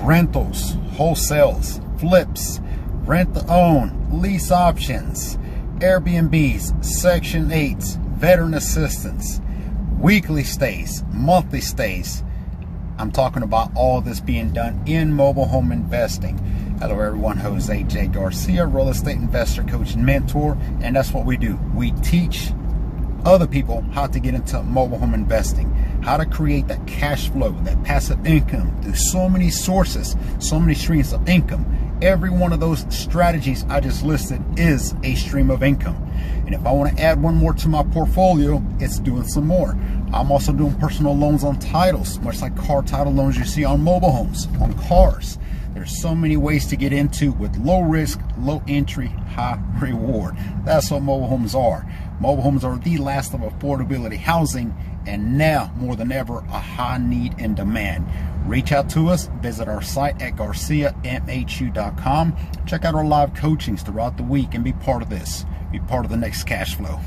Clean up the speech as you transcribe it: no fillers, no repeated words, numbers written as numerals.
rentals, wholesales, flips, rent to own, lease options, Airbnbs, Section 8s, veteran assistance, weekly stays, monthly stays. I'm talking about all this being done in mobile home investing. Hello everyone, Jose J. Garcia, real estate investor, coach, and mentor, and that's what we do. We teach other people how to get into mobile home investing, how to create that cash flow, that passive income through so many sources, so many streams of income. Every one of those strategies I just listed is a stream of income. And if I want to add one more to my portfolio, it's doing some more. I'm also doing personal loans on titles, much like car title loans you see on mobile homes, on cars. There's so many ways to get into with low risk, low entry, high reward. That's what mobile homes are. Mobile homes are the last of affordability housing, and now more than ever a high need and demand. Reach out to us, visit our site at garciamhu.com. Check out our live coachings throughout the week and be part of this. Be part of the next cash flow.